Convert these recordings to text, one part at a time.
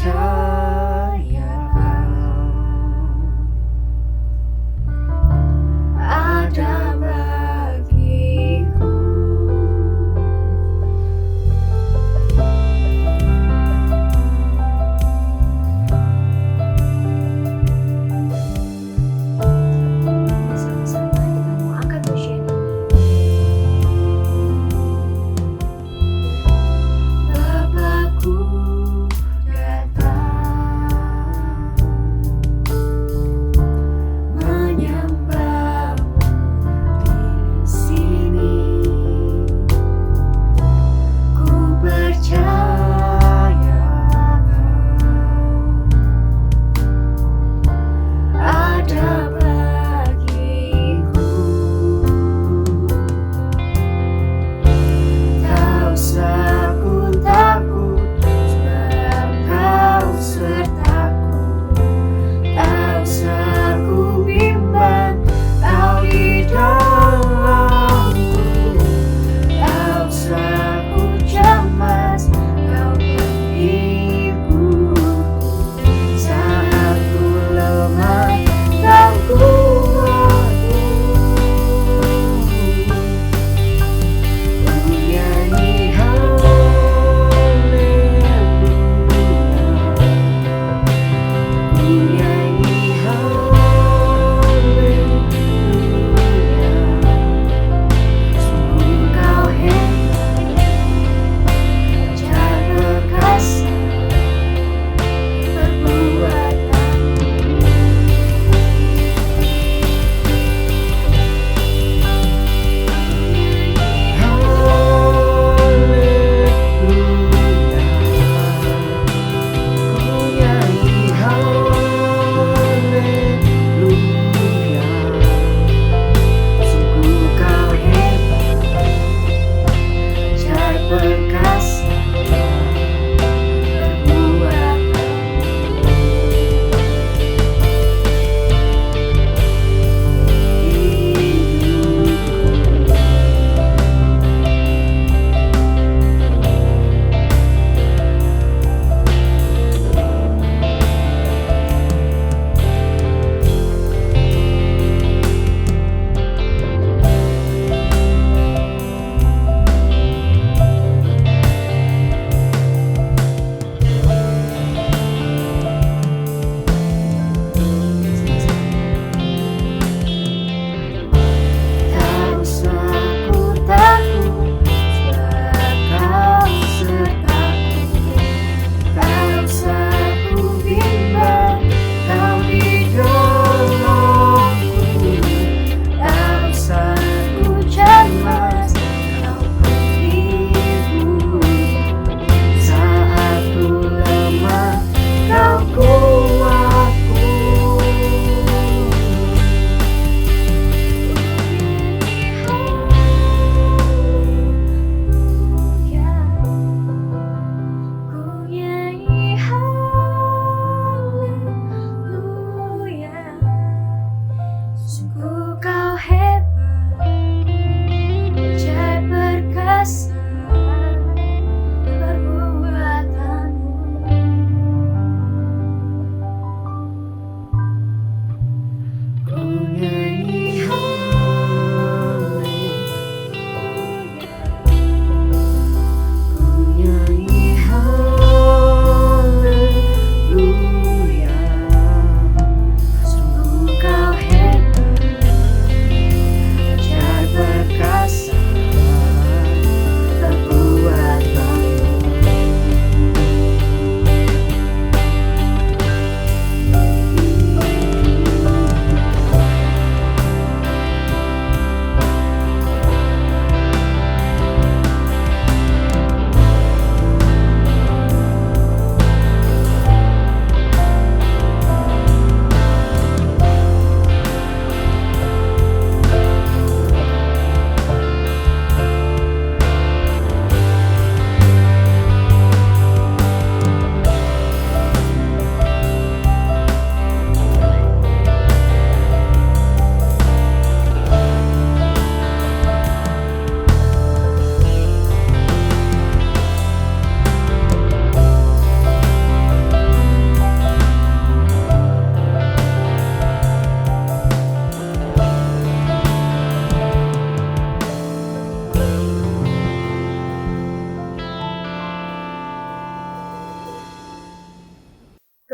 ada bagiku. Sama-sama kita mau angkat pujian ini. Bapakku datang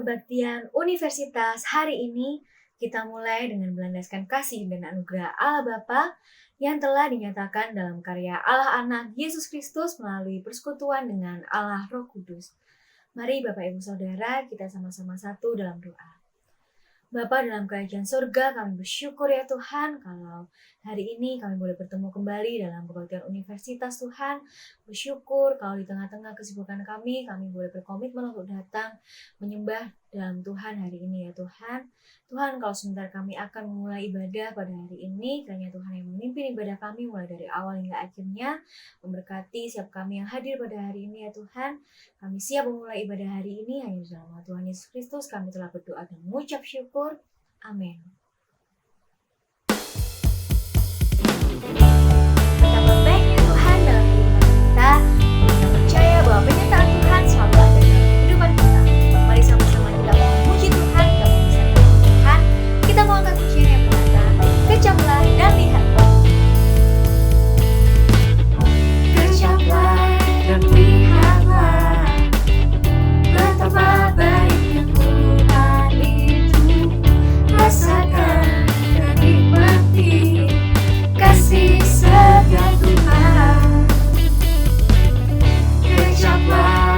kebaktian Universitas hari ini, kita mulai dengan melandaskan kasih dan anugerah Allah Bapa yang telah dinyatakan dalam karya Allah Anak Yesus Kristus melalui persekutuan dengan Allah Roh Kudus. Mari Bapak Ibu Saudara, kita sama-sama satu dalam doa. Bapa dalam kerajaan surga, kami bersyukur ya Tuhan kalau hari ini kami boleh bertemu kembali dalam kebaktian Universitas Tuhan. Bersyukur kalau di tengah-tengah kesibukan kami boleh berkomitmen untuk datang menyembah dalam Tuhan hari ini ya Tuhan. Tuhan, kalau sebentar kami akan memulai ibadah pada hari ini, kiranya Tuhan yang memimpin ibadah kami mulai dari awal hingga akhirnya, memberkati setiap kami yang hadir pada hari ini ya Tuhan. Kami siap memulai ibadah hari ini hanya di dalam nama Tuhan Yesus Kristus. Kami telah berdoa dan mengucap syukur. Amin. Betapa baiknya Tuhan dalam kehidupan kita. Kita percaya bahwa penyertaan Tuhan selalu ada dalam kehidupan kita. Mari sama-sama kita memuji Tuhan, kita membesarkan Tuhan. Kita mau angkat pujian yang berkata, kecaplah dan lihatlah. Kecaplah dan lihatlah, betapa baiknya Tuhan itu. Rasakan dan nikmati kasih setia Tuhan. Kecaplah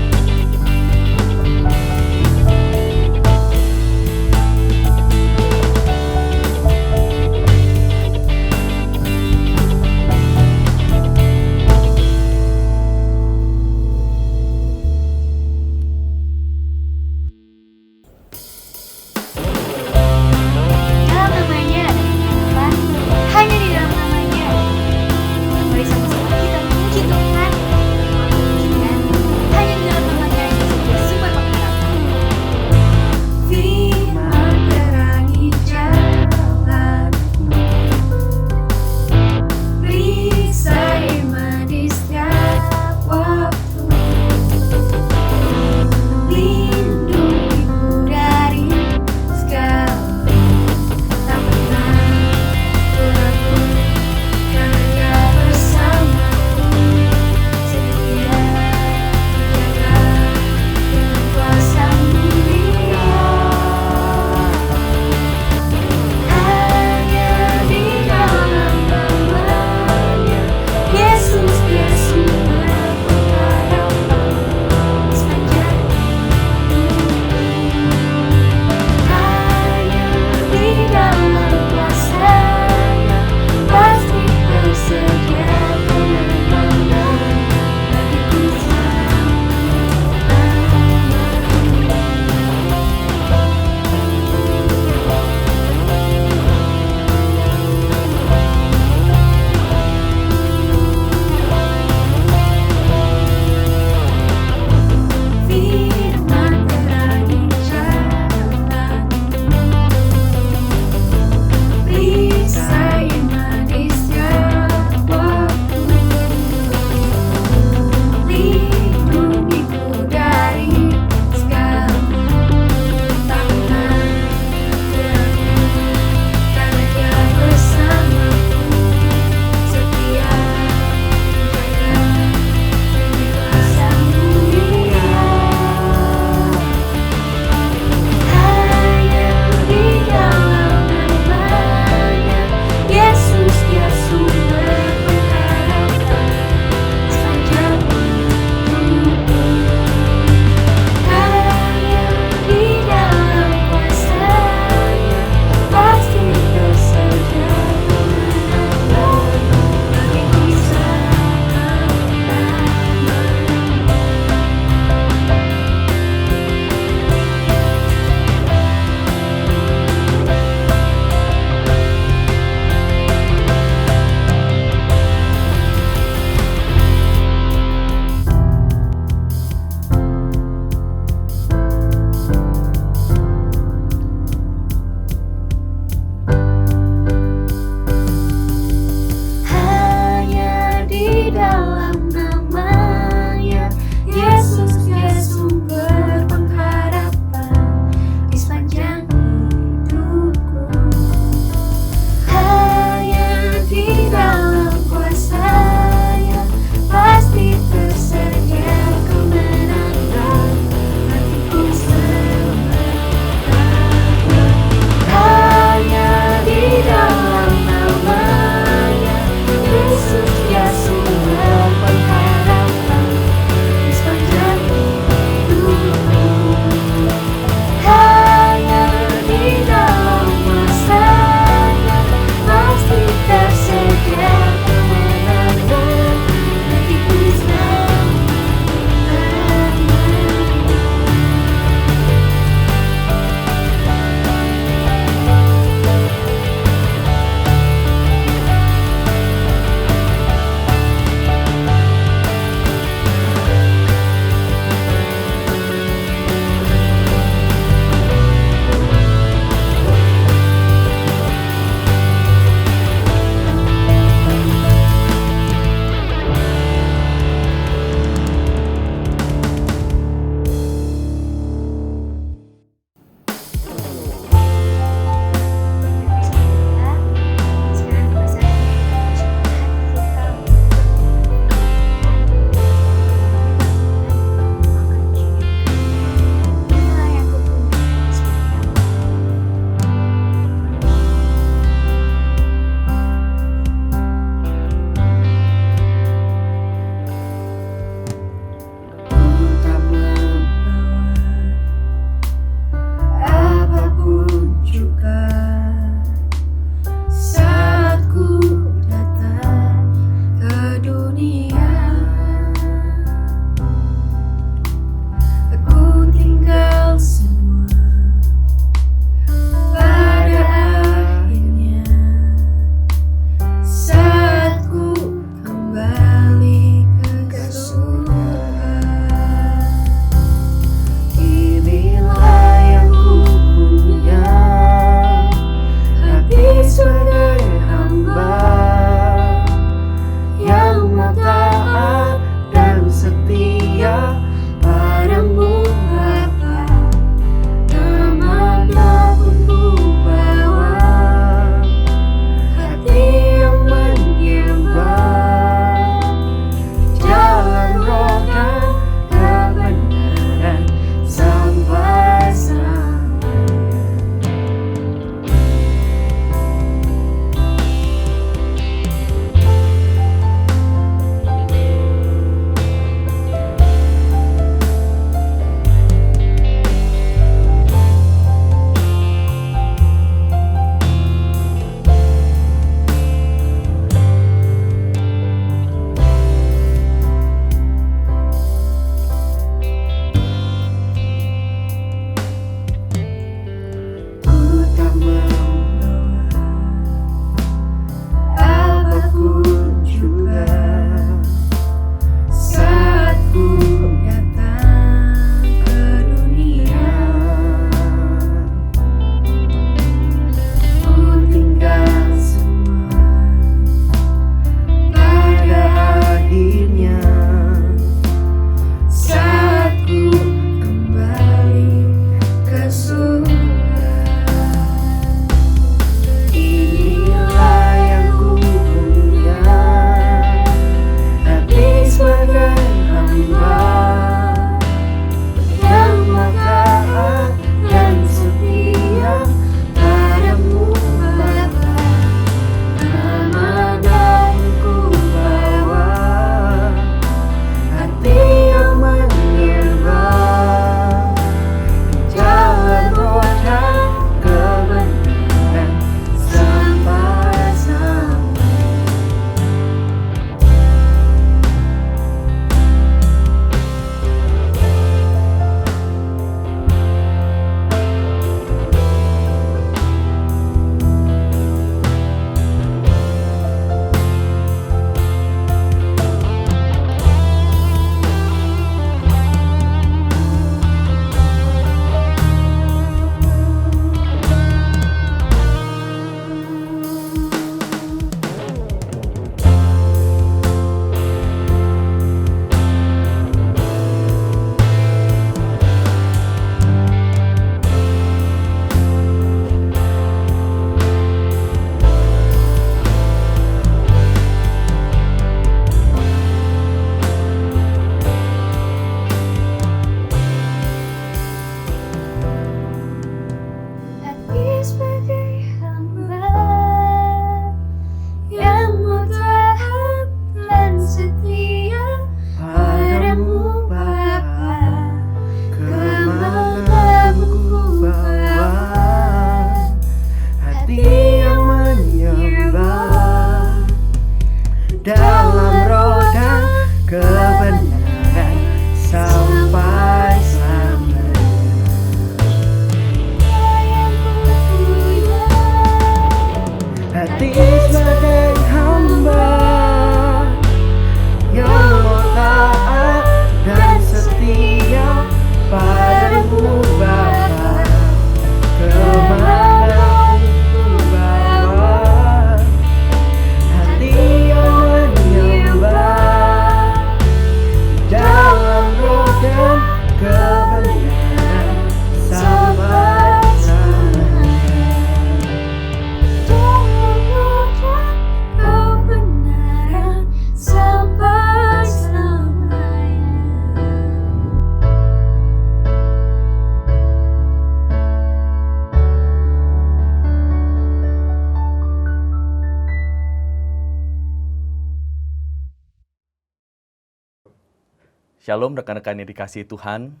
Shalom rekan-rekan yang dikasihi Tuhan.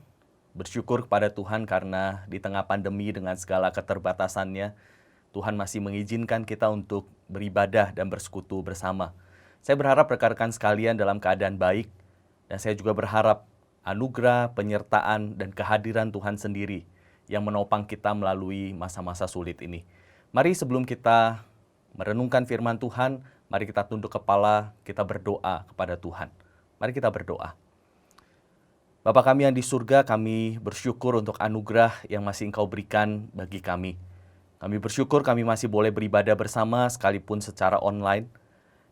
Bersyukur kepada Tuhan karena di tengah pandemi dengan segala keterbatasannya, Tuhan masih mengizinkan kita untuk beribadah dan bersekutu bersama. Saya berharap rekan-rekan sekalian dalam keadaan baik, dan saya juga berharap anugerah, penyertaan, dan kehadiran Tuhan sendiri yang menopang kita melalui masa-masa sulit ini. Mari sebelum kita merenungkan firman Tuhan, mari kita tunduk kepala, kita berdoa kepada Tuhan. Mari kita berdoa. Bapa kami yang di surga, kami bersyukur untuk anugerah yang masih Engkau berikan bagi kami. Kami bersyukur kami masih boleh beribadah bersama sekalipun secara online.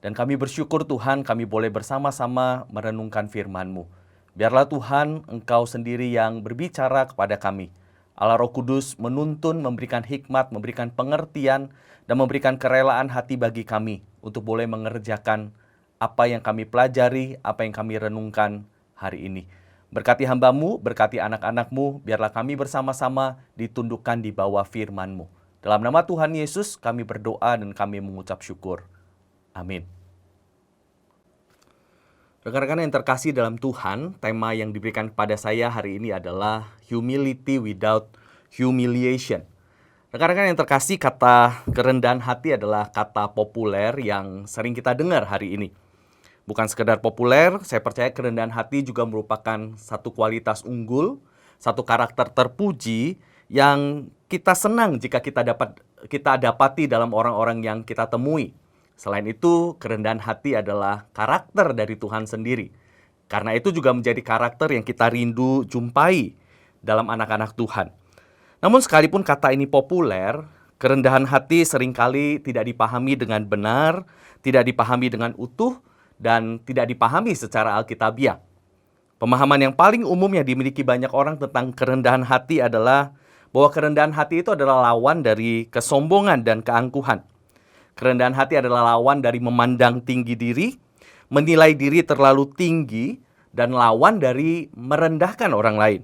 Dan kami bersyukur Tuhan kami boleh bersama-sama merenungkan firman-Mu. Biarlah Tuhan Engkau sendiri yang berbicara kepada kami. Allah Roh Kudus menuntun, memberikan hikmat, memberikan pengertian, dan memberikan kerelaan hati bagi kami untuk boleh mengerjakan apa yang kami pelajari, apa yang kami renungkan hari ini. Berkati hamba-Mu, berkati anak-anak-Mu, biarlah kami bersama-sama ditundukkan di bawah firman-Mu. Dalam nama Tuhan Yesus kami berdoa dan kami mengucap syukur. Amin. Rekan-rekan yang terkasih dalam Tuhan, tema yang diberikan kepada saya hari ini adalah humility without humiliation. Rekan-rekan yang terkasih, kata kerendahan hati adalah kata populer yang sering kita dengar hari ini. Bukan sekedar populer, saya percaya kerendahan hati juga merupakan satu kualitas unggul, satu karakter terpuji yang kita senang jika kita dapati dalam orang-orang yang kita temui. Selain itu, kerendahan hati adalah karakter dari Tuhan sendiri. Karena itu juga menjadi karakter yang kita rindu jumpai dalam anak-anak Tuhan. Namun sekalipun kata ini populer, kerendahan hati seringkali tidak dipahami dengan benar, tidak dipahami dengan utuh, dan tidak dipahami secara alkitabiah. Pemahaman yang paling umum yang dimiliki banyak orang tentang kerendahan hati adalah bahwa kerendahan hati itu adalah lawan dari kesombongan dan keangkuhan. Kerendahan hati adalah lawan dari memandang tinggi diri, menilai diri terlalu tinggi, dan lawan dari merendahkan orang lain.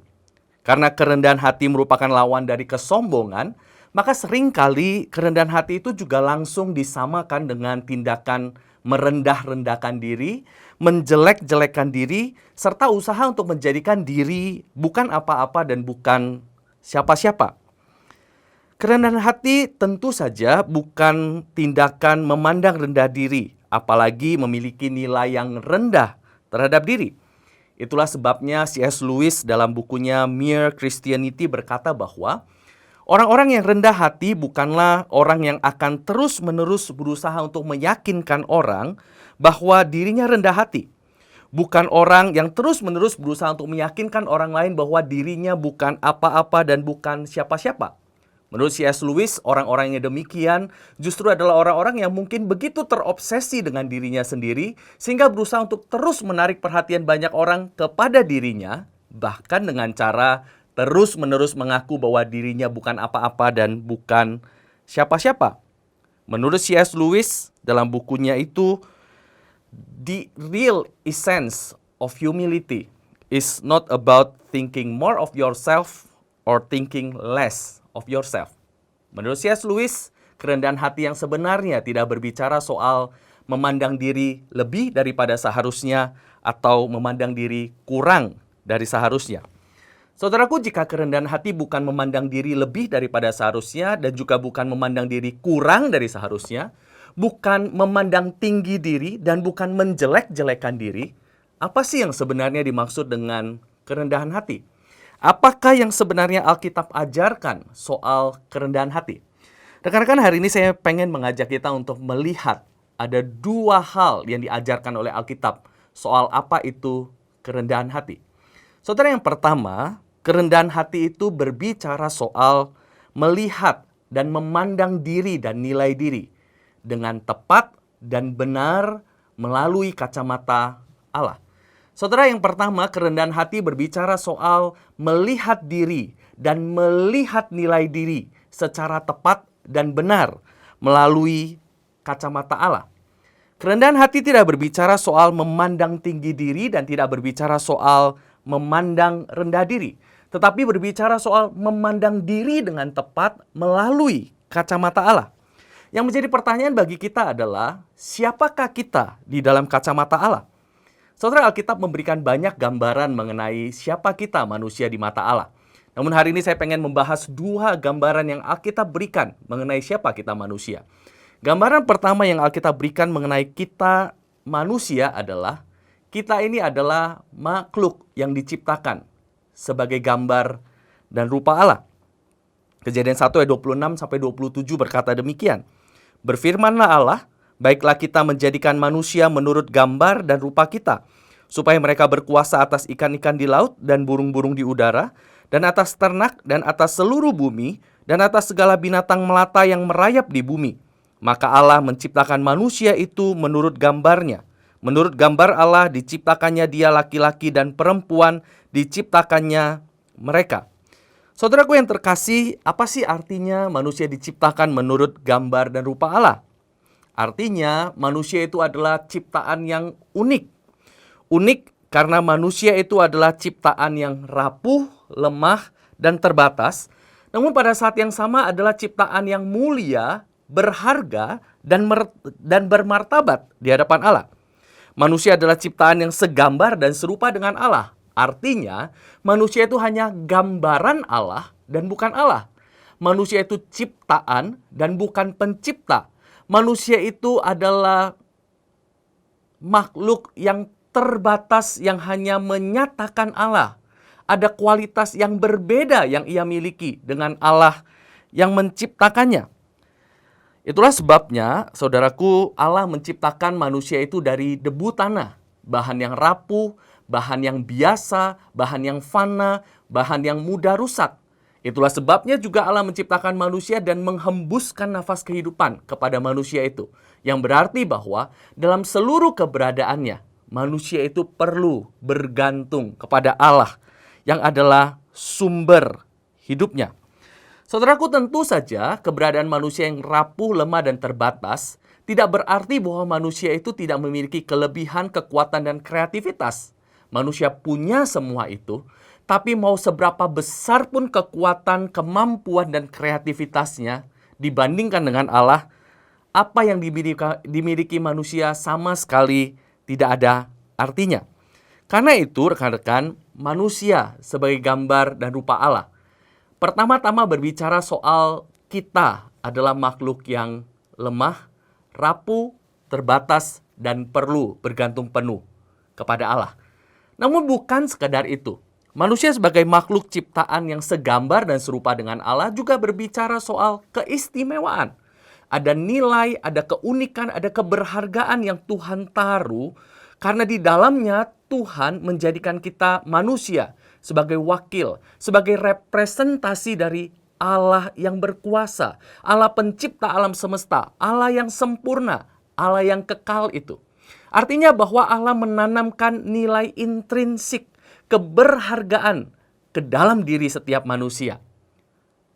Karena kerendahan hati merupakan lawan dari kesombongan, maka seringkali kerendahan hati itu juga langsung disamakan dengan tindakan merendah-rendahkan diri, menjelek-jelekkan diri, serta usaha untuk menjadikan diri bukan apa-apa dan bukan siapa-siapa. Kerendahan hati tentu saja bukan tindakan memandang rendah diri, apalagi memiliki nilai yang rendah terhadap diri. Itulah sebabnya C.S. Lewis dalam bukunya Mere Christianity berkata bahwa orang-orang yang rendah hati bukanlah orang yang akan terus-menerus berusaha untuk meyakinkan orang bahwa dirinya rendah hati. Bukan orang yang terus-menerus berusaha untuk meyakinkan orang lain bahwa dirinya bukan apa-apa dan bukan siapa-siapa. Menurut C.S. Lewis, orang-orang yang demikian justru adalah orang-orang yang mungkin begitu terobsesi dengan dirinya sendiri sehingga berusaha untuk terus menarik perhatian banyak orang kepada dirinya, bahkan dengan cara terus-menerus mengaku bahwa dirinya bukan apa-apa dan bukan siapa-siapa. Menurut C.S. Lewis, dalam bukunya itu, the real essence of humility is not about thinking more of yourself or thinking less of yourself. Menurut C.S. Lewis, kerendahan hati yang sebenarnya tidak berbicara soal memandang diri lebih daripada seharusnya atau memandang diri kurang dari seharusnya. Saudaraku, jika kerendahan hati bukan memandang diri lebih daripada seharusnya dan juga bukan memandang diri kurang dari seharusnya, bukan memandang tinggi diri dan bukan menjelek-jelekan diri, apa sih yang sebenarnya dimaksud dengan kerendahan hati? Apakah yang sebenarnya Alkitab ajarkan soal kerendahan hati? Rekan-rekan, hari ini saya pengen mengajak kita untuk melihat ada dua hal yang diajarkan oleh Alkitab soal apa itu kerendahan hati. Saudara, yang pertama, kerendahan hati itu berbicara soal melihat dan memandang diri dan nilai diri dengan tepat dan benar melalui kacamata Allah. Saudara, yang pertama, kerendahan hati berbicara soal melihat diri dan melihat nilai diri secara tepat dan benar melalui kacamata Allah. Kerendahan hati tidak berbicara soal memandang tinggi diri dan tidak berbicara soal memandang rendah diri, tetapi berbicara soal memandang diri dengan tepat melalui kacamata Allah. Yang menjadi pertanyaan bagi kita adalah, siapakah kita di dalam kacamata Allah? Saudara, Alkitab memberikan banyak gambaran mengenai siapa kita manusia di mata Allah. Namun hari ini saya pengen membahas 2 gambaran yang Alkitab berikan mengenai siapa kita manusia. Gambaran pertama yang Alkitab berikan mengenai kita manusia adalah kita ini adalah makhluk yang diciptakan sebagai gambar dan rupa Allah. Kejadian 1 ayat 26 sampai 27 berkata demikian. Berfirmanlah Allah, baiklah kita menjadikan manusia menurut gambar dan rupa kita, supaya mereka berkuasa atas ikan-ikan di laut dan burung-burung di udara, dan atas ternak, dan atas seluruh bumi, dan atas segala binatang melata yang merayap di bumi. Maka Allah menciptakan manusia itu menurut gambarnya. Menurut gambar Allah diciptakannya dia laki-laki dan perempuan diciptakannya mereka. Saudaraku yang terkasih, apa sih artinya manusia diciptakan menurut gambar dan rupa Allah? Artinya manusia itu adalah ciptaan yang unik. Unik karena manusia itu adalah ciptaan yang rapuh, lemah, dan terbatas. Namun pada saat yang sama adalah ciptaan yang mulia, berharga, dan bermartabat di hadapan Allah. Manusia adalah ciptaan yang segambar dan serupa dengan Allah. Artinya manusia itu hanya gambaran Allah dan bukan Allah. Manusia itu ciptaan dan bukan pencipta. Manusia itu adalah makhluk yang terbatas yang hanya menyatakan Allah. Ada kualitas yang berbeda yang ia miliki dengan Allah yang menciptakannya. Itulah sebabnya, saudaraku, Allah menciptakan manusia itu dari debu tanah. Bahan yang rapuh, bahan yang biasa, bahan yang fana, bahan yang mudah rusak. Itulah sebabnya juga Allah menciptakan manusia dan menghembuskan nafas kehidupan kepada manusia itu. Yang berarti bahwa dalam seluruh keberadaannya, manusia itu perlu bergantung kepada Allah yang adalah sumber hidupnya. Saudaraku, tentu saja keberadaan manusia yang rapuh, lemah, dan terbatas tidak berarti bahwa manusia itu tidak memiliki kelebihan, kekuatan, dan kreativitas. Manusia punya semua itu, tapi mau seberapa besar pun kekuatan, kemampuan, dan kreativitasnya dibandingkan dengan Allah, apa yang dimiliki manusia sama sekali tidak ada artinya. Karena itu, rekan-rekan, manusia sebagai gambar dan rupa Allah, pertama-tama berbicara soal kita adalah makhluk yang lemah, rapuh, terbatas, dan perlu bergantung penuh kepada Allah. Namun bukan sekadar itu. Manusia sebagai makhluk ciptaan yang segambar dan serupa dengan Allah juga berbicara soal keistimewaan. Ada nilai, ada keunikan, ada keberhargaan yang Tuhan taruh karena di dalamnya Tuhan menjadikan kita manusia sebagai wakil, sebagai representasi dari Allah yang berkuasa, Allah pencipta alam semesta, Allah yang sempurna, Allah yang kekal itu. Artinya bahwa Allah menanamkan nilai intrinsik, keberhargaan ke dalam diri setiap manusia.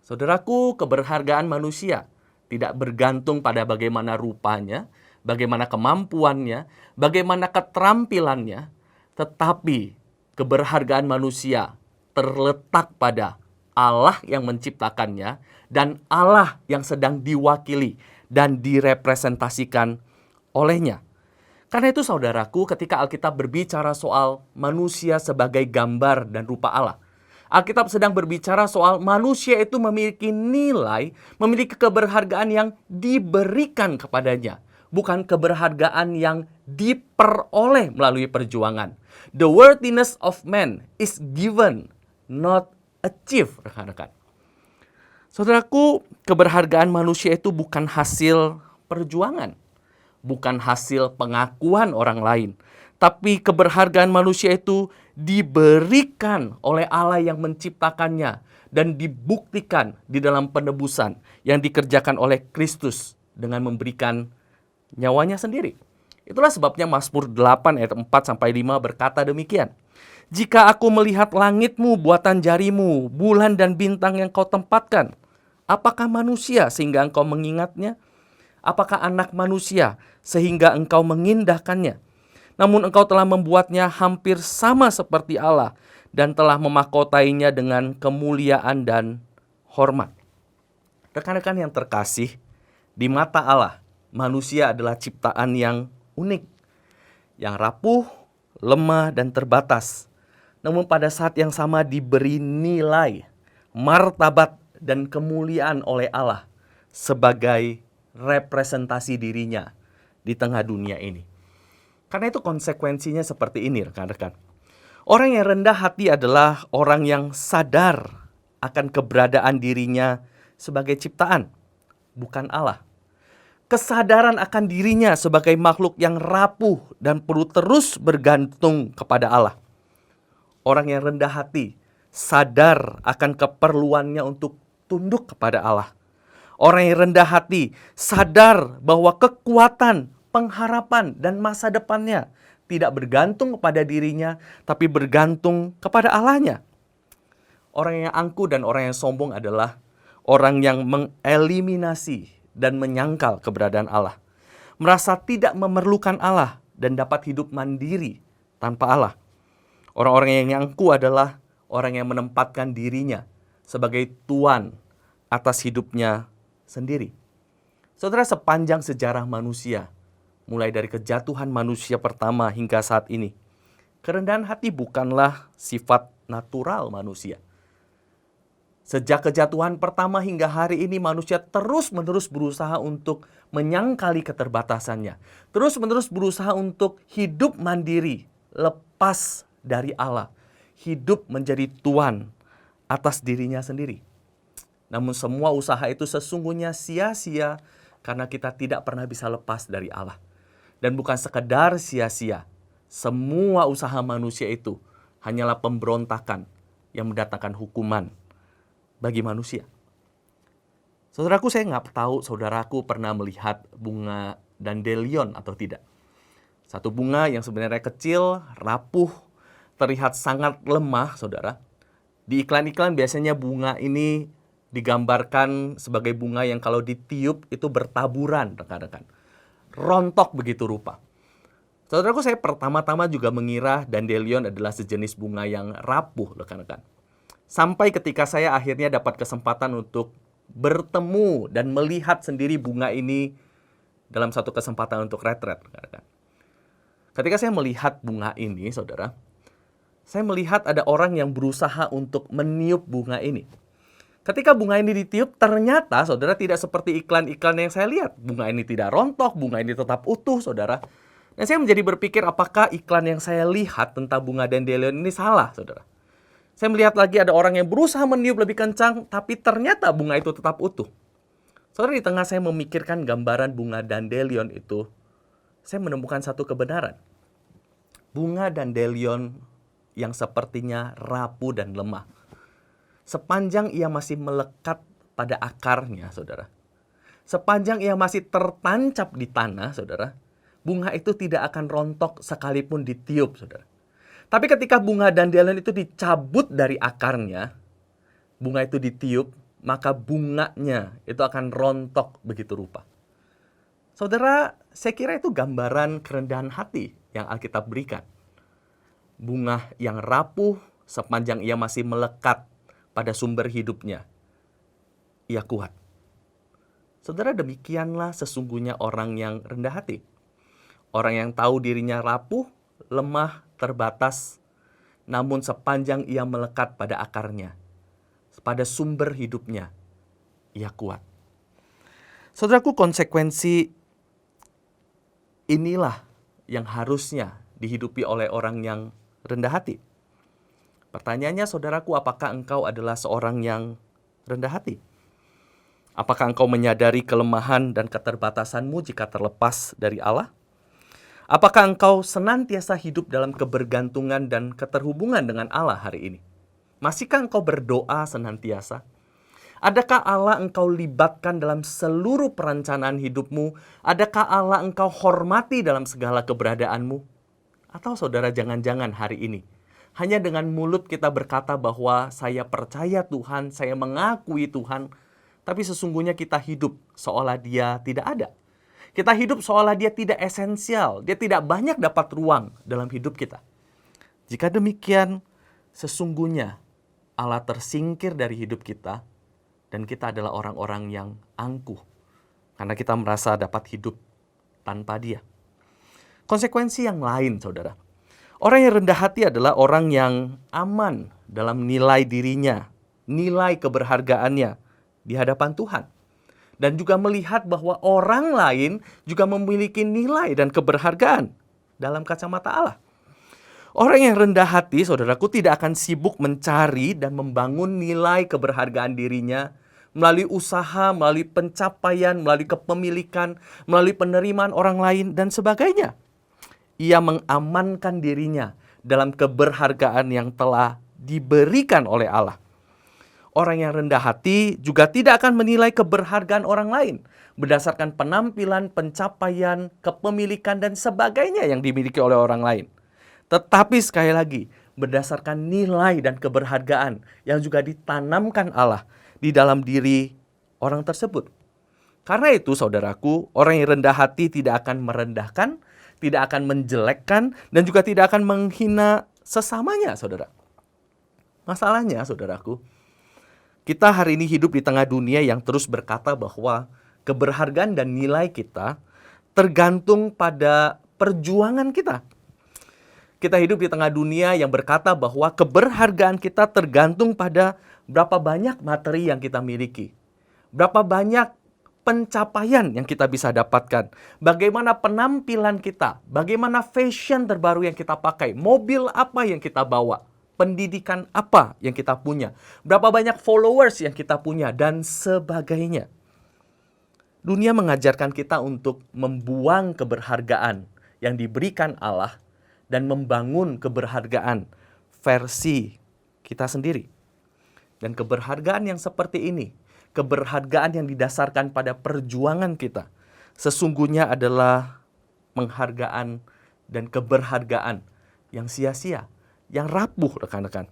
Saudaraku, keberhargaan manusia tidak bergantung pada bagaimana rupanya, bagaimana kemampuannya, bagaimana keterampilannya, tetapi keberhargaan manusia terletak pada Allah yang menciptakannya dan Allah yang sedang diwakili dan direpresentasikan olehnya. Karena itu saudaraku, ketika Alkitab berbicara soal manusia sebagai gambar dan rupa Allah, Alkitab sedang berbicara soal manusia itu memiliki nilai, memiliki keberhargaan yang diberikan kepadanya, bukan keberhargaan yang diperoleh melalui perjuangan. The worthiness of man is given, not achieved, rekan-rekan. Saudaraku, keberhargaan manusia itu bukan hasil perjuangan, bukan hasil pengakuan orang lain, tapi keberhargaan manusia itu diberikan oleh Allah yang menciptakannya dan dibuktikan di dalam penebusan yang dikerjakan oleh Kristus dengan memberikan nyawanya sendiri. Itulah sebabnya Mazmur 8 ayat 4-5 berkata demikian. Jika aku melihat langitmu, buatan jarimu, bulan dan bintang yang kau tempatkan, apakah manusia sehingga engkau mengingatnya? Apakah anak manusia sehingga engkau mengindahkannya? Namun engkau telah membuatnya hampir sama seperti Allah dan telah memahkotainya dengan kemuliaan dan hormat. Rekan-rekan yang terkasih, di mata Allah, manusia adalah ciptaan yang unik, yang rapuh, lemah, dan terbatas. Namun pada saat yang sama diberi nilai, martabat, dan kemuliaan oleh Allah sebagai representasi dirinya di tengah dunia ini. Karena itu konsekuensinya seperti ini, rekan-rekan. Orang yang rendah hati adalah orang yang sadar akan keberadaan dirinya sebagai ciptaan, bukan Allah. Kesadaran akan dirinya sebagai makhluk yang rapuh dan perlu terus bergantung kepada Allah. Orang yang rendah hati sadar akan keperluannya untuk tunduk kepada Allah. Orang yang rendah hati sadar bahwa kekuatan, pengharapan, dan masa depannya tidak bergantung kepada dirinya, tapi bergantung kepada Allahnya. Orang yang angkuh dan orang yang sombong adalah orang yang mengeliminasi dan menyangkal keberadaan Allah. Merasa tidak memerlukan Allah dan dapat hidup mandiri tanpa Allah. Orang-orang yang angkuh adalah orang yang menempatkan dirinya sebagai tuan atas hidupnya sendiri. Saudara, sepanjang sejarah manusia, mulai dari kejatuhan manusia pertama hingga saat ini, kerendahan hati bukanlah sifat natural manusia. Sejak kejatuhan pertama hingga hari ini, manusia terus-menerus berusaha untuk menyangkali keterbatasannya. Terus-menerus berusaha untuk hidup mandiri, lepas dari Allah. Hidup menjadi tuan atas dirinya sendiri. Namun semua usaha itu sesungguhnya sia-sia karena kita tidak pernah bisa lepas dari Allah. Dan bukan sekedar sia-sia, semua usaha manusia itu hanyalah pemberontakan yang mendatangkan hukuman bagi manusia. Saudaraku, saya nggak tahu saudaraku pernah melihat bunga dandelion atau tidak. Satu bunga yang sebenarnya kecil, rapuh, terlihat sangat lemah, saudara. Di iklan-iklan biasanya bunga ini digambarkan sebagai bunga yang kalau ditiup itu bertaburan, rekan-rekan. Rontok begitu rupa. Saudaraku, saya pertama-tama juga mengira dandelion adalah sejenis bunga yang rapuh, rekan-rekan. Sampai ketika saya akhirnya dapat kesempatan untuk bertemu dan melihat sendiri bunga ini dalam satu kesempatan untuk retret. Ketika saya melihat bunga ini, saudara, saya melihat ada orang yang berusaha untuk meniup bunga ini. Ketika bunga ini ditiup, ternyata, saudara, tidak seperti iklan-iklan yang saya lihat. Bunga ini tidak rontok, bunga ini tetap utuh, saudara. Dan saya menjadi berpikir, apakah iklan yang saya lihat tentang bunga dandelion ini salah, saudara? Saya melihat lagi ada orang yang berusaha meniup lebih kencang, tapi ternyata bunga itu tetap utuh. Saudara, di tengah saya memikirkan gambaran bunga dandelion itu, saya menemukan satu kebenaran. Bunga dandelion yang sepertinya rapuh dan lemah, sepanjang ia masih melekat pada akarnya, saudara, sepanjang ia masih tertancap di tanah, saudara, bunga itu tidak akan rontok sekalipun ditiup, saudara. Tapi ketika bunga dandelion itu dicabut dari akarnya, bunga itu ditiup, maka bunganya itu akan rontok begitu rupa. Saudara, saya kira itu gambaran kerendahan hati yang Alkitab berikan. Bunga yang rapuh sepanjang ia masih melekat pada sumber hidupnya, ia kuat. Saudara, demikianlah sesungguhnya orang yang rendah hati. Orang yang tahu dirinya rapuh, lemah, terbatas, namun sepanjang ia melekat pada akarnya, pada sumber hidupnya, ia kuat. Saudaraku, konsekuensi inilah yang harusnya dihidupi oleh orang yang rendah hati. Pertanyaannya, saudaraku, apakah engkau adalah seorang yang rendah hati? Apakah engkau menyadari kelemahan dan keterbatasanmu jika terlepas dari Allah? Apakah engkau senantiasa hidup dalam kebergantungan dan keterhubungan dengan Allah hari ini? Masihkah engkau berdoa senantiasa? Adakah Allah engkau libatkan dalam seluruh perencanaan hidupmu? Adakah Allah engkau hormati dalam segala keberadaanmu? Atau saudara, jangan-jangan hari ini hanya dengan mulut kita berkata bahwa saya percaya Tuhan, saya mengakui Tuhan, tapi sesungguhnya kita hidup seolah Dia tidak ada. Kita hidup seolah Dia tidak esensial, Dia tidak banyak dapat ruang dalam hidup kita. Jika demikian, sesungguhnya Allah tersingkir dari hidup kita, dan kita adalah orang-orang yang angkuh, karena kita merasa dapat hidup tanpa Dia. Konsekuensi yang lain, saudara. Orang yang rendah hati adalah orang yang aman dalam nilai dirinya, nilai keberhargaannya di hadapan Tuhan. Dan juga melihat bahwa orang lain juga memiliki nilai dan keberhargaan dalam kacamata Allah. Orang yang rendah hati, saudaraku, tidak akan sibuk mencari dan membangun nilai keberhargaan dirinya melalui usaha, melalui pencapaian, melalui kepemilikan, melalui penerimaan orang lain, dan sebagainya. Ia mengamankan dirinya dalam keberhargaan yang telah diberikan oleh Allah. Orang yang rendah hati juga tidak akan menilai keberhargaan orang lain berdasarkan penampilan, pencapaian, kepemilikan, dan sebagainya yang dimiliki oleh orang lain. Tetapi sekali lagi, berdasarkan nilai dan keberhargaan yang juga ditanamkan Allah di dalam diri orang tersebut. Karena itu, saudaraku, orang yang rendah hati tidak akan merendahkan, tidak akan menjelekkan, dan juga tidak akan menghina sesamanya, saudara. Masalahnya, saudaraku, kita hari ini hidup di tengah dunia yang terus berkata bahwa keberhargaan dan nilai kita tergantung pada perjuangan kita. Kita hidup di tengah dunia yang berkata bahwa keberhargaan kita tergantung pada berapa banyak materi yang kita miliki, berapa banyak pencapaian yang kita bisa dapatkan, bagaimana penampilan kita, bagaimana fashion terbaru yang kita pakai, mobil apa yang kita bawa, pendidikan apa yang kita punya, berapa banyak followers yang kita punya, dan sebagainya. Dunia mengajarkan kita untuk membuang keberhargaan yang diberikan Allah dan membangun keberhargaan versi kita sendiri. Dan keberhargaan yang seperti ini, keberhargaan yang didasarkan pada perjuangan kita, sesungguhnya adalah penghargaan dan keberhargaan yang sia-sia, yang rapuh, rekan-rekan.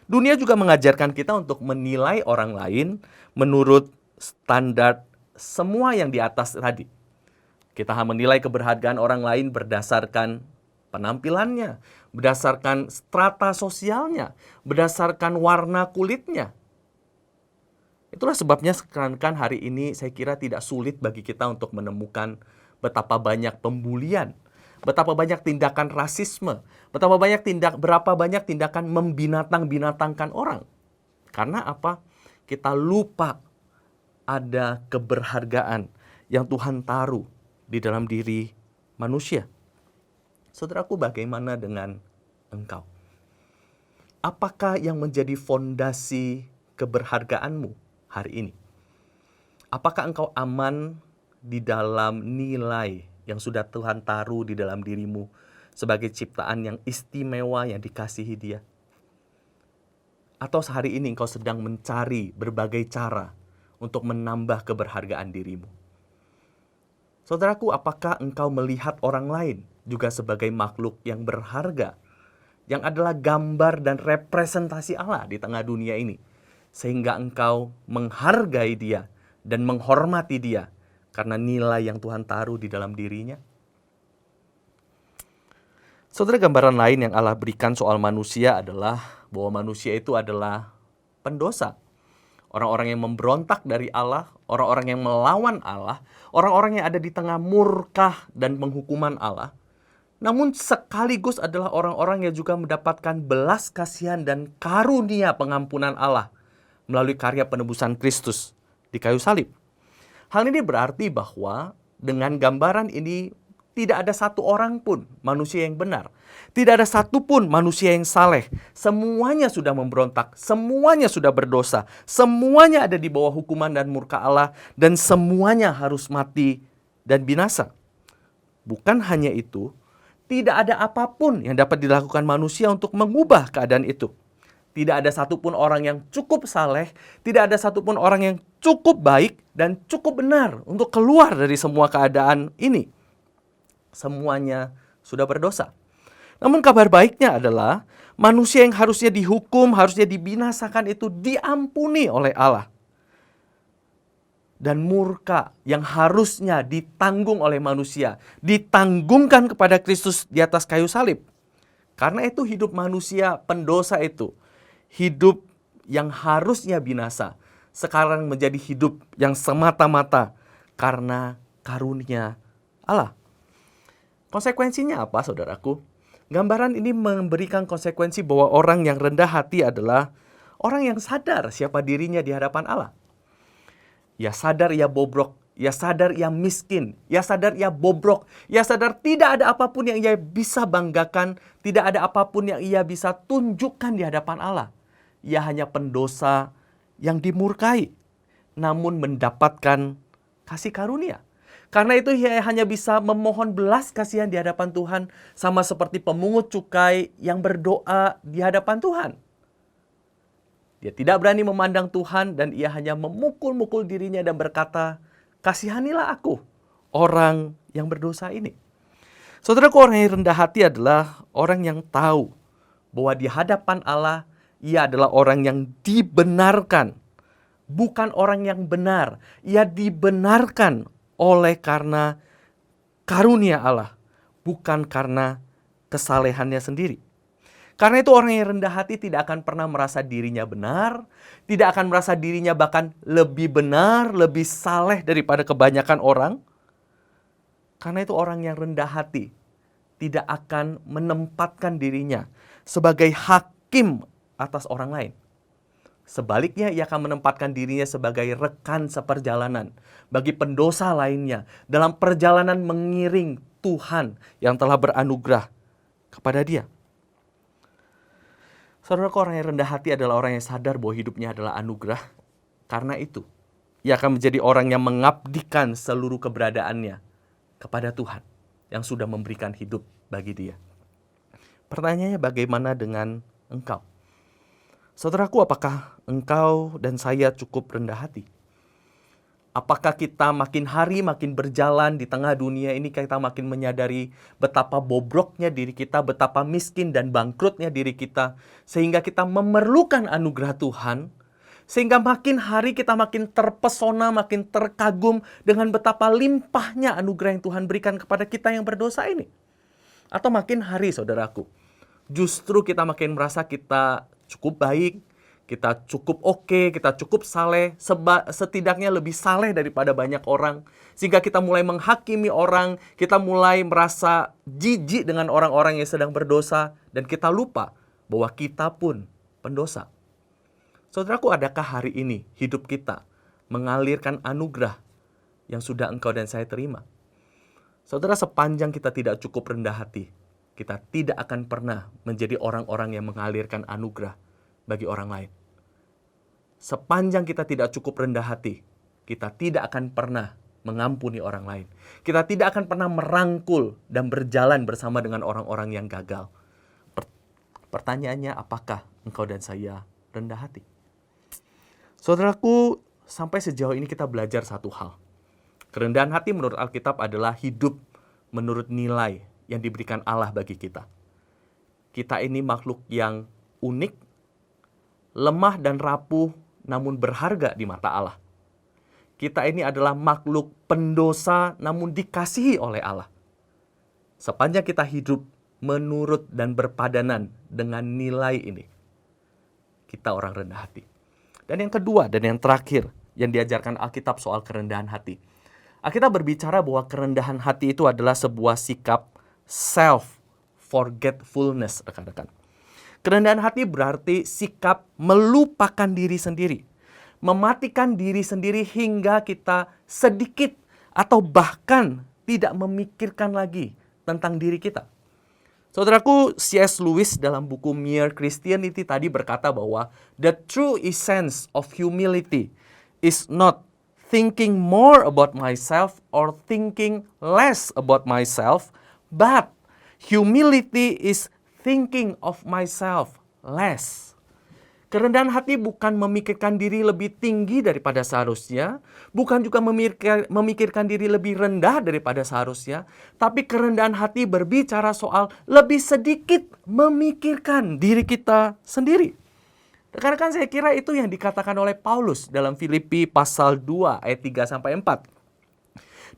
Dunia juga mengajarkan kita untuk menilai orang lain menurut standar semua yang di atas tadi. Kita menilai keberhargaan orang lain berdasarkan penampilannya, berdasarkan strata sosialnya, berdasarkan warna kulitnya. Itulah sebabnya rekan-rekan hari ini saya kira tidak sulit bagi kita untuk menemukan betapa banyak pembulian, betapa banyak tindakan rasisme, berapa banyak tindakan membinatang-binatangkan orang. Karena apa? Kita lupa ada keberhargaan yang Tuhan taruh di dalam diri manusia. Saudaraku, bagaimana dengan engkau? Apakah yang menjadi fondasi keberhargaanmu hari ini? Apakah engkau aman di dalam nilai yang sudah Tuhan taruh di dalam dirimu sebagai ciptaan yang istimewa yang dikasihi Dia? Atau sehari ini engkau sedang mencari berbagai cara untuk menambah keberhargaan dirimu? Saudaraku, apakah engkau melihat orang lain juga sebagai makhluk yang berharga, yang adalah gambar dan representasi Allah di tengah dunia ini, sehingga engkau menghargai dia dan menghormati dia karena nilai yang Tuhan taruh di dalam dirinya? Saudara, gambaran lain yang Allah berikan soal manusia adalah bahwa manusia itu adalah pendosa. Orang-orang yang memberontak dari Allah, orang-orang yang melawan Allah, orang-orang yang ada di tengah murka dan penghukuman Allah. Namun sekaligus adalah orang-orang yang juga mendapatkan belas kasihan dan karunia pengampunan Allah melalui karya penebusan Kristus di kayu salib. Hal ini berarti bahwa dengan gambaran ini tidak ada satu orang pun manusia yang benar. Tidak ada satu pun manusia yang saleh. Semuanya sudah memberontak, semuanya sudah berdosa, semuanya ada di bawah hukuman dan murka Allah, dan semuanya harus mati dan binasa. Bukan hanya itu, tidak ada apapun yang dapat dilakukan manusia untuk mengubah keadaan itu. Tidak ada satupun orang yang cukup saleh, tidak ada satupun orang yang cukup baik dan cukup benar untuk keluar dari semua keadaan ini. Semuanya sudah berdosa. Namun kabar baiknya adalah manusia yang harusnya dihukum, harusnya dibinasakan itu diampuni oleh Allah. Dan murka yang harusnya ditanggung oleh manusia, ditanggungkan kepada Kristus di atas kayu salib. Karena itu hidup manusia pendosa itu, hidup yang harusnya binasa, sekarang menjadi hidup yang semata-mata karena karunia Allah. Konsekuensinya apa, saudaraku? Gambaran ini memberikan konsekuensi bahwa orang yang rendah hati adalah orang yang sadar siapa dirinya di hadapan Allah. Ia sadar ia bobrok, ia sadar ia miskin, ia sadar ia bobrok, ia sadar tidak ada apapun yang ia bisa banggakan, tidak ada apapun yang ia bisa tunjukkan di hadapan Allah. Ia hanya pendosa yang dimurkai, namun mendapatkan kasih karunia. Karena itu ia hanya bisa memohon belas kasihan di hadapan Tuhan, sama seperti pemungut cukai yang berdoa di hadapan Tuhan. Dia tidak berani memandang Tuhan dan ia hanya memukul-mukul dirinya dan berkata, "Kasihanilah aku, orang yang berdosa ini." Saudaraku, orang yang rendah hati adalah orang yang tahu bahwa di hadapan Allah ia adalah orang yang dibenarkan, bukan orang yang benar. Ia dibenarkan oleh karena karunia Allah, bukan karena kesalehannya sendiri. Karena itu orang yang rendah hati tidak akan pernah merasa dirinya benar, tidak akan merasa dirinya bahkan lebih benar, lebih saleh daripada kebanyakan orang. Karena itu orang yang rendah hati tidak akan menempatkan dirinya sebagai hakim atas orang lain. Sebaliknya, ia akan menempatkan dirinya sebagai rekan seperjalanan bagi pendosa lainnya dalam perjalanan mengiring Tuhan yang telah beranugerah kepada dia. Saudara, orang yang rendah hati adalah orang yang sadar bahwa hidupnya adalah anugerah. Karena itu, ia akan menjadi orang yang mengabdikan seluruh keberadaannya kepada Tuhan yang sudah memberikan hidup bagi dia. Pertanyaannya, bagaimana dengan engkau? Saudaraku, apakah engkau dan saya cukup rendah hati? Apakah kita makin hari makin berjalan di tengah dunia ini, kita makin menyadari betapa bobroknya diri kita, betapa miskin dan bangkrutnya diri kita, sehingga kita memerlukan anugerah Tuhan, sehingga makin hari kita makin terpesona, makin terkagum dengan betapa limpahnya anugerah yang Tuhan berikan kepada kita yang berdosa ini? Atau makin hari, saudaraku, justru kita makin merasa kita cukup baik, kita cukup oke, kita cukup saleh, setidaknya lebih saleh daripada banyak orang. Sehingga kita mulai menghakimi orang, kita mulai merasa jijik dengan orang-orang yang sedang berdosa, dan kita lupa bahwa kita pun pendosa. Saudaraku, adakah hari ini hidup kita mengalirkan anugerah yang sudah engkau dan saya terima? Saudara, sepanjang kita tidak cukup rendah hati, kita tidak akan pernah menjadi orang-orang yang mengalirkan anugerah bagi orang lain. Sepanjang kita tidak cukup rendah hati, kita tidak akan pernah mengampuni orang lain. Kita tidak akan pernah merangkul dan berjalan bersama dengan orang-orang yang gagal. Pertanyaannya, apakah engkau dan saya rendah hati? Saudaraku, sampai sejauh ini kita belajar satu hal. Kerendahan hati menurut Alkitab adalah hidup menurut nilai yang diberikan Allah bagi kita. Kita ini makhluk yang unik, lemah dan rapuh, namun berharga di mata Allah. Kita ini adalah makhluk pendosa, namun dikasihi oleh Allah. Sepanjang kita hidup menurut dan berpadanan dengan nilai ini, kita orang rendah hati. Dan yang kedua dan yang terakhir yang diajarkan Alkitab soal kerendahan hati. Alkitab berbicara bahwa kerendahan hati itu adalah sebuah sikap self-forgetfulness, rekan-rekan. Kerendahan hati berarti sikap melupakan diri sendiri. Mematikan diri sendiri hingga kita sedikit atau bahkan tidak memikirkan lagi tentang diri kita. Saudaraku, C.S. Lewis dalam buku Mere Christianity tadi berkata bahwa the true essence of humility is not thinking more about myself or thinking less about myself, but humility is thinking of myself less. Kerendahan hati bukan memikirkan diri lebih tinggi daripada seharusnya, bukan juga memikirkan diri lebih rendah daripada seharusnya, tapi kerendahan hati berbicara soal lebih sedikit memikirkan diri kita sendiri. Rekan-rekan, saya kira itu yang dikatakan oleh Paulus dalam Filipi pasal 2 ayat 3-4.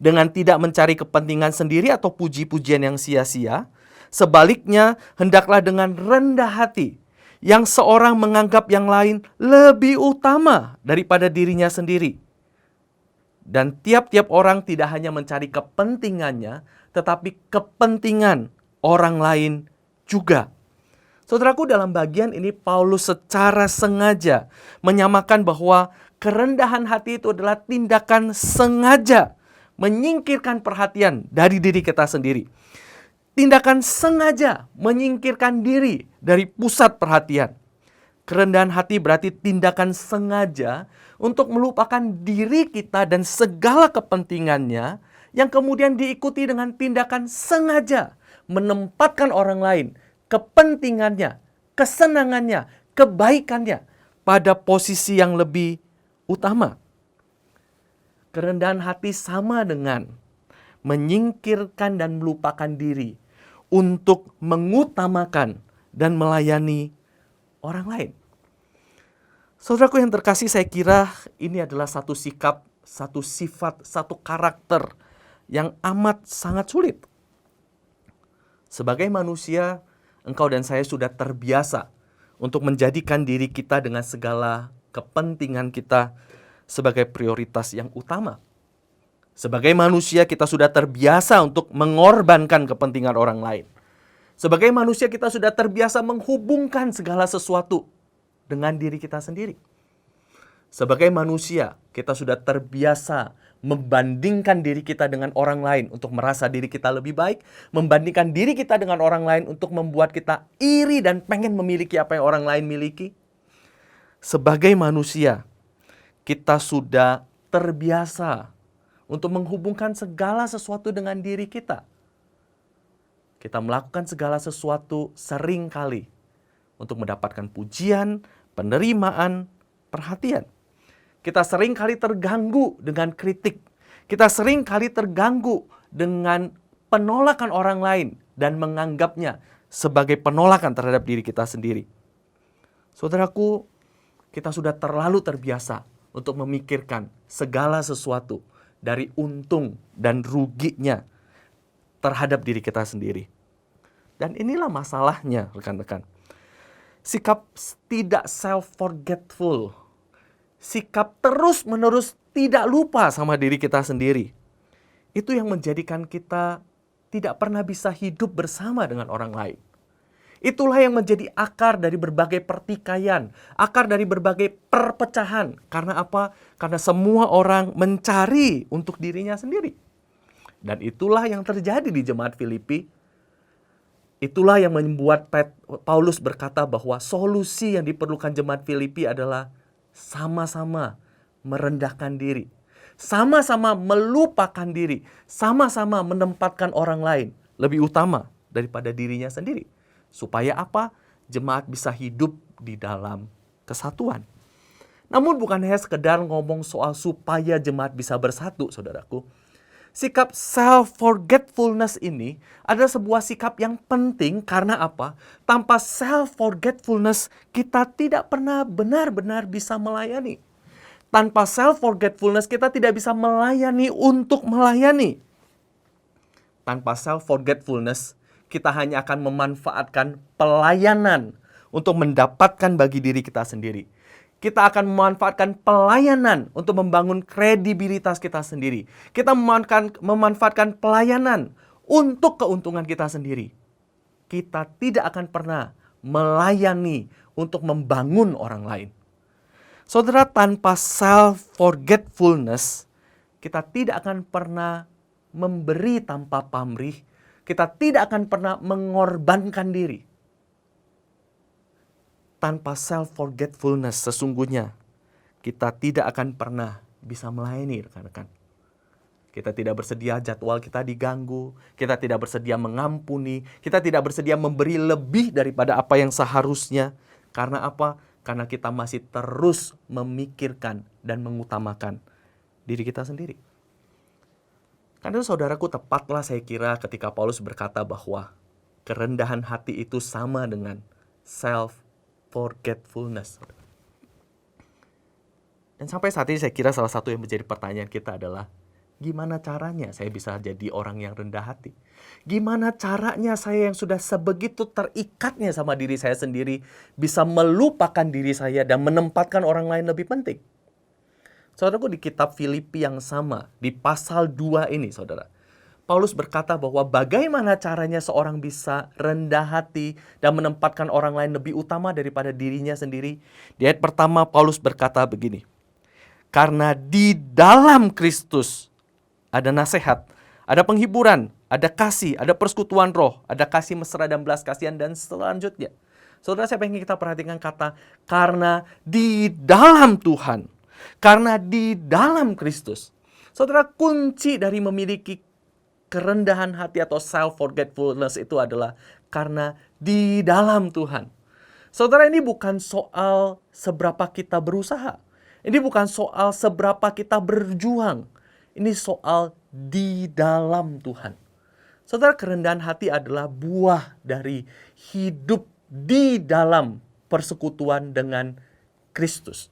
Dengan tidak mencari kepentingan sendiri atau puji-pujian yang sia-sia, sebaliknya hendaklah dengan rendah hati, yang seorang menganggap yang lain lebih utama daripada dirinya sendiri. Dan tiap-tiap orang tidak hanya mencari kepentingannya, tetapi kepentingan orang lain juga. Saudaraku, dalam bagian ini Paulus secara sengaja menyamakan bahwa kerendahan hati itu adalah tindakan sengaja menyingkirkan perhatian dari diri kita sendiri. Tindakan sengaja menyingkirkan diri dari pusat perhatian. Kerendahan hati berarti tindakan sengaja untuk melupakan diri kita dan segala kepentingannya yang kemudian diikuti dengan tindakan sengaja menempatkan orang lain, kepentingannya, kesenangannya, kebaikannya pada posisi yang lebih utama. Kerendahan hati sama dengan menyingkirkan dan melupakan diri untuk mengutamakan dan melayani orang lain. Saudaraku yang terkasih, saya kira ini adalah satu sikap, satu sifat, satu karakter yang amat sangat sulit. Sebagai manusia, engkau dan saya sudah terbiasa untuk menjadikan diri kita dengan segala kepentingan kita sebagai prioritas yang utama. Sebagai manusia, kita sudah terbiasa untuk mengorbankan kepentingan orang lain. Sebagai manusia, kita sudah terbiasa menghubungkan segala sesuatu dengan diri kita sendiri. Sebagai manusia, kita sudah terbiasa membandingkan diri kita dengan orang lain untuk merasa diri kita lebih baik, membandingkan diri kita dengan orang lain untuk membuat kita iri dan pengen memiliki apa yang orang lain miliki. Sebagai manusia, kita sudah terbiasa untuk menghubungkan segala sesuatu dengan diri kita. Kita melakukan segala sesuatu sering kali untuk mendapatkan pujian, penerimaan, perhatian. Kita sering kali terganggu dengan kritik. Kita sering kali terganggu dengan penolakan orang lain dan menganggapnya sebagai penolakan terhadap diri kita sendiri. Saudaraku, kita sudah terlalu terbiasa untuk memikirkan segala sesuatu dari untung dan ruginya terhadap diri kita sendiri. Dan inilah masalahnya, rekan-rekan. Sikap tidak self-forgetful, sikap terus-menerus tidak lupa sama diri kita sendiri, itu yang menjadikan kita tidak pernah bisa hidup bersama dengan orang lain. Itulah yang menjadi akar dari berbagai pertikaian, akar dari berbagai perpecahan. Karena apa? Karena semua orang mencari untuk dirinya sendiri. Dan itulah yang terjadi di jemaat Filipi. Itulah yang membuat Paulus berkata bahwa solusi yang diperlukan jemaat Filipi adalah sama-sama merendahkan diri, sama-sama melupakan diri, sama-sama menempatkan orang lain lebih utama daripada dirinya sendiri. Supaya apa? Jemaat bisa hidup di dalam kesatuan. Namun bukan hanya sekedar ngomong soal supaya jemaat bisa bersatu, saudaraku. Sikap self-forgetfulness ini adalah sebuah sikap yang penting karena apa? Tanpa self-forgetfulness, kita tidak pernah benar-benar bisa melayani. Tanpa self-forgetfulness, kita tidak bisa melayani untuk melayani. Tanpa self-forgetfulness, kita hanya akan memanfaatkan pelayanan untuk mendapatkan bagi diri kita sendiri. Kita akan memanfaatkan pelayanan untuk membangun kredibilitas kita sendiri. Kita memanfaatkan pelayanan untuk keuntungan kita sendiri. Kita tidak akan pernah melayani untuk membangun orang lain. Saudara, tanpa self-forgetfulness, kita tidak akan pernah memberi tanpa pamrih. Kita tidak akan pernah mengorbankan diri. Tanpa self-forgetfulness, sesungguhnya kita tidak akan pernah bisa melayani, rekan-rekan. Kita tidak bersedia jadwal kita diganggu, kita tidak bersedia mengampuni, kita tidak bersedia memberi lebih daripada apa yang seharusnya. Karena apa? Karena kita masih terus memikirkan dan mengutamakan diri kita sendiri. Karena saudaraku, tepatlah saya kira ketika Paulus berkata bahwa kerendahan hati itu sama dengan self-forgetfulness. Dan sampai saat ini saya kira salah satu yang menjadi pertanyaan kita adalah, gimana caranya saya bisa jadi orang yang rendah hati? Gimana caranya saya yang sudah sebegitu terikatnya sama diri saya sendiri bisa melupakan diri saya dan menempatkan orang lain lebih penting? Saudaraku, di kitab Filipi yang sama, di pasal 2 ini, saudara, Paulus berkata bahwa bagaimana caranya seorang bisa rendah hati dan menempatkan orang lain lebih utama daripada dirinya sendiri. Di ayat pertama Paulus berkata begini, karena di dalam Kristus ada nasihat, ada penghiburan, ada kasih, ada persekutuan roh, ada kasih mesra dan belas kasihan, dan selanjutnya. Saudara, saya pengen kita perhatikan kata karena di dalam Tuhan, karena di dalam Kristus. Saudara, kunci dari memiliki kerendahan hati atau self-forgetfulness itu adalah karena di dalam Tuhan. Saudara, ini bukan soal seberapa kita berusaha. Ini bukan soal seberapa kita berjuang. Ini soal di dalam Tuhan. Saudara, kerendahan hati adalah buah dari hidup di dalam persekutuan dengan Kristus.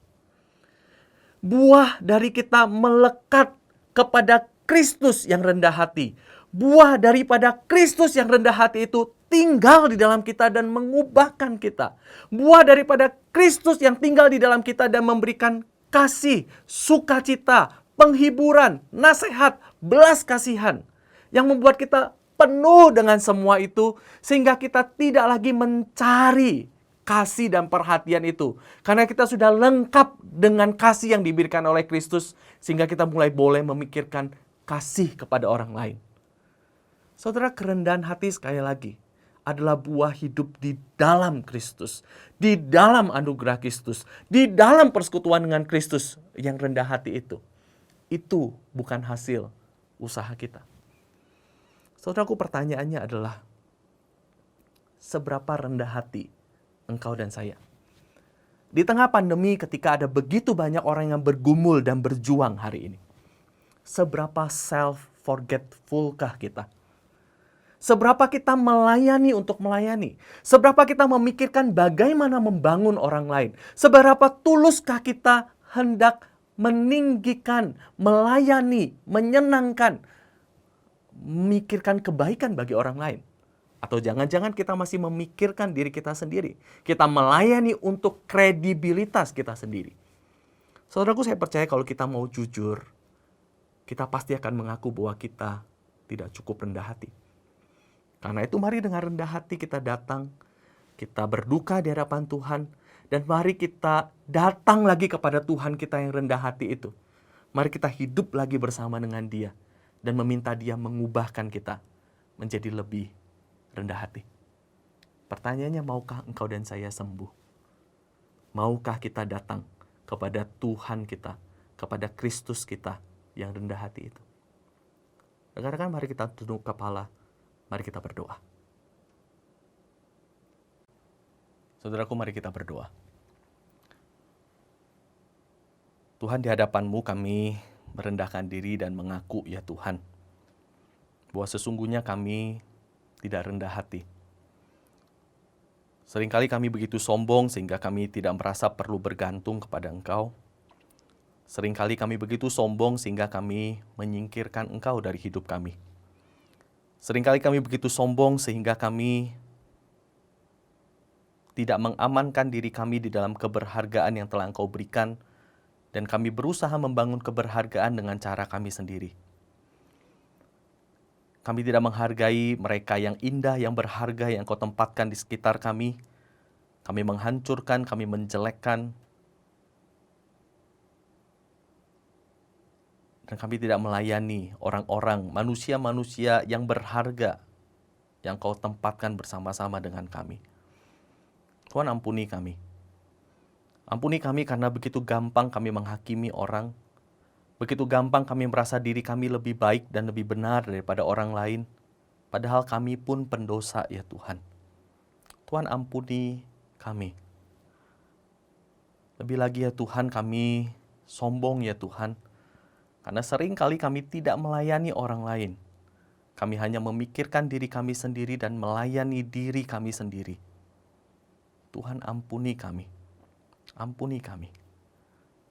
Buah dari kita melekat kepada Kristus yang rendah hati. Buah daripada Kristus yang rendah hati itu tinggal di dalam kita dan mengubahkan kita. Buah daripada Kristus yang tinggal di dalam kita dan memberikan kasih, sukacita, penghiburan, nasihat, belas kasihan. Yang membuat kita penuh dengan semua itu sehingga kita tidak lagi mencari kasih dan perhatian itu. Karena kita sudah lengkap dengan kasih yang diberikan oleh Kristus sehingga kita mulai boleh memikirkan kasih kepada orang lain. Saudara, kerendahan hati sekali lagi adalah buah hidup di dalam Kristus, di dalam anugerah Kristus, di dalam persekutuan dengan Kristus yang rendah hati itu. Itu bukan hasil usaha kita. Saudaraku, pertanyaannya adalah seberapa rendah hati engkau dan saya? Di tengah pandemi ketika ada begitu banyak orang yang bergumul dan berjuang hari ini, seberapa self-forgetful-kah kita? Seberapa kita melayani untuk melayani? Seberapa kita memikirkan bagaimana membangun orang lain? Seberapa tuluskah kita hendak meninggikan, melayani, menyenangkan, memikirkan kebaikan bagi orang lain? Atau jangan-jangan kita masih memikirkan diri kita sendiri. Kita melayani untuk kredibilitas kita sendiri. Saudaraku, saya percaya kalau kita mau jujur, kita pasti akan mengaku bahwa kita tidak cukup rendah hati. Karena itu mari dengan rendah hati kita datang, kita berduka di hadapan Tuhan, dan mari kita datang lagi kepada Tuhan kita yang rendah hati itu. Mari kita hidup lagi bersama dengan Dia, dan meminta Dia mengubahkan kita menjadi lebih rendah hati. Pertanyaannya, maukah engkau dan saya sembuh? Maukah kita datang kepada Tuhan kita, kepada Kristus kita yang rendah hati itu? Rekan-rekan, mari kita tunduk kepala. Mari kita berdoa. Saudaraku, mari kita berdoa. Tuhan, di hadapan-Mu kami merendahkan diri dan mengaku, ya Tuhan, bahwa sesungguhnya kami tidak rendah hati. Seringkali kami begitu sombong sehingga kami tidak merasa perlu bergantung kepada Engkau. Seringkali kami begitu sombong sehingga kami menyingkirkan Engkau dari hidup kami. Seringkali kami begitu sombong sehingga kami tidak mengamankan diri kami di dalam keberhargaan yang telah Engkau berikan, dan kami berusaha membangun keberhargaan dengan cara kami sendiri. Kami tidak menghargai mereka yang indah, yang berharga, yang Engkau tempatkan di sekitar kami. Kami menghancurkan, kami menjelekkan, dan kami tidak melayani orang-orang, manusia-manusia yang berharga yang Kau tempatkan bersama-sama dengan kami. Tuhan, ampuni kami. Ampuni kami karena begitu gampang kami menghakimi orang. Begitu gampang kami merasa diri kami lebih baik dan lebih benar daripada orang lain. Padahal kami pun pendosa, ya Tuhan. Tuhan, ampuni kami. Lebih lagi, ya Tuhan, kami sombong, ya Tuhan. Karena sering kali kami tidak melayani orang lain. Kami hanya memikirkan diri kami sendiri dan melayani diri kami sendiri. Tuhan, ampuni kami. Ampuni kami.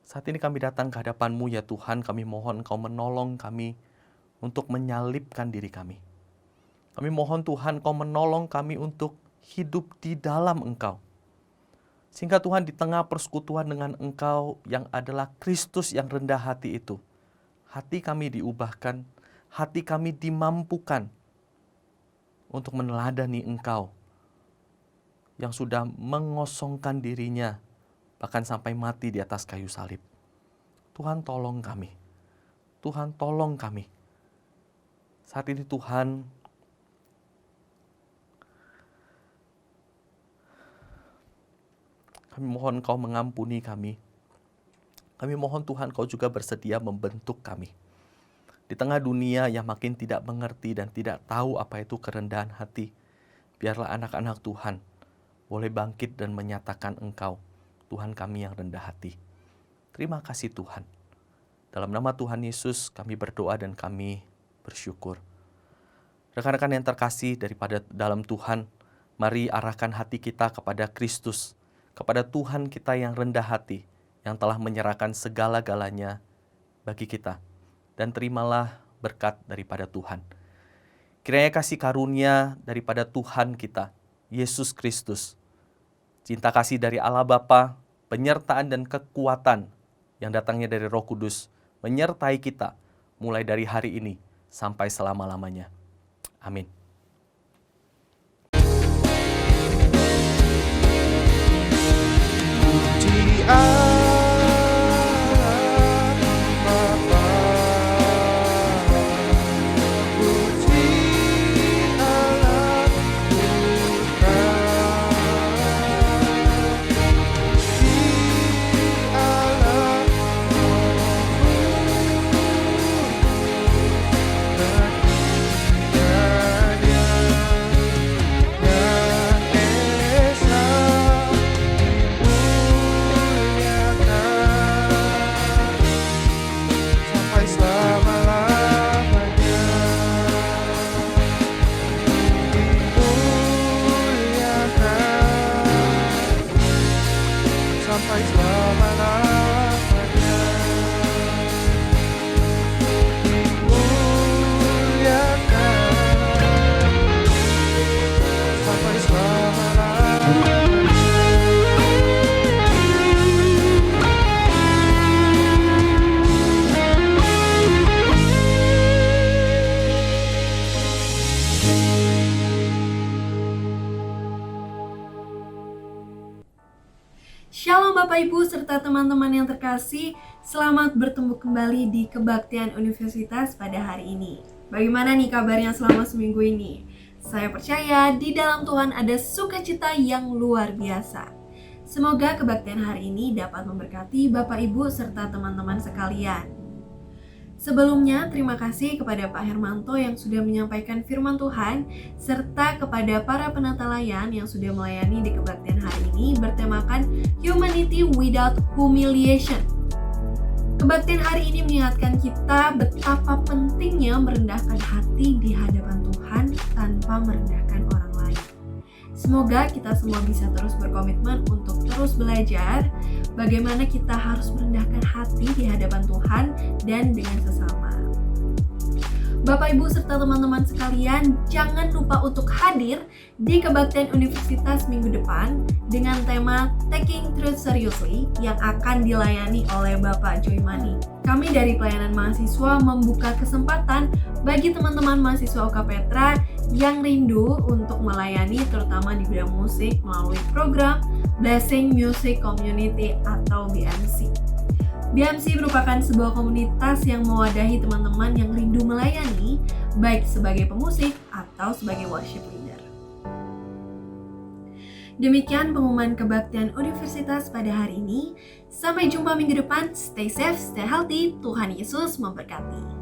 Saat ini kami datang ke hadapan-Mu, ya Tuhan. Kami mohon Engkau menolong kami untuk menyalibkan diri kami. Kami mohon Tuhan, Engkau menolong kami untuk hidup di dalam Engkau. Sehingga Tuhan, di tengah persekutuan dengan Engkau yang adalah Kristus yang rendah hati itu, hati kami diubahkan, hati kami dimampukan untuk meneladani Engkau yang sudah mengosongkan dirinya bahkan sampai mati di atas kayu salib. Tuhan tolong kami. Tuhan tolong kami. Saat ini Tuhan, kami mohon Kau mengampuni kami. Kami mohon Tuhan Kau juga bersedia membentuk kami. Di tengah dunia yang makin tidak mengerti dan tidak tahu apa itu kerendahan hati, biarlah anak-anak Tuhan boleh bangkit dan menyatakan Engkau, Tuhan kami yang rendah hati. Terima kasih Tuhan. Dalam nama Tuhan Yesus kami berdoa dan kami bersyukur. Rekan-rekan yang terkasih daripada dalam Tuhan, mari arahkan hati kita kepada Kristus, kepada Tuhan kita yang rendah hati, yang telah menyerahkan segala-galanya bagi kita. Dan terimalah berkat daripada Tuhan. Kiranya kasih karunia daripada Tuhan kita, Yesus Kristus, cinta kasih dari Allah Bapa, penyertaan dan kekuatan yang datangnya dari Roh Kudus, menyertai kita mulai dari hari ini sampai selama-lamanya. Amin. Puji Allah Bapa, puji Allah Putra, puji Allah sampai selama-lamanya, dimuliakan sampai selama-lamanya. Shalom Bapak Ibu serta teman-teman yang terkasih, selamat bertemu kembali di Kebaktian Universitas pada hari ini. Bagaimana nih kabarnya selama seminggu ini? Saya percaya di dalam Tuhan ada sukacita yang luar biasa. Semoga kebaktian hari ini dapat memberkati Bapak Ibu serta teman-teman sekalian. Sebelumnya, terima kasih kepada Pak Hermanto yang sudah menyampaikan firman Tuhan, serta kepada para penata layan yang sudah melayani di kebaktian hari ini bertemakan Humanity Without Humiliation. Kebaktian hari ini mengingatkan kita betapa pentingnya merendahkan hati di hadapan Tuhan tanpa merendahkan orang lain. Semoga kita semua bisa terus berkomitmen untuk terus belajar bagaimana kita harus merendahkan hati di hadapan Tuhan dan dengan sesama. Bapak Ibu serta teman-teman sekalian, jangan lupa untuk hadir di Kebaktian Universitas minggu depan dengan tema Taking Truth Seriously yang akan dilayani oleh Bapak Joy Mani. Kami dari pelayanan mahasiswa membuka kesempatan bagi teman-teman mahasiswa UK Petra yang rindu untuk melayani terutama di bidang musik melalui program Blessing Music Community atau BMC. BMC merupakan sebuah komunitas yang mewadahi teman-teman yang rindu melayani, baik sebagai pemusik atau sebagai worship leader. Demikian pengumuman kebaktian universitas pada hari ini. Sampai jumpa minggu depan. Stay safe, stay healthy. Tuhan Yesus memberkati.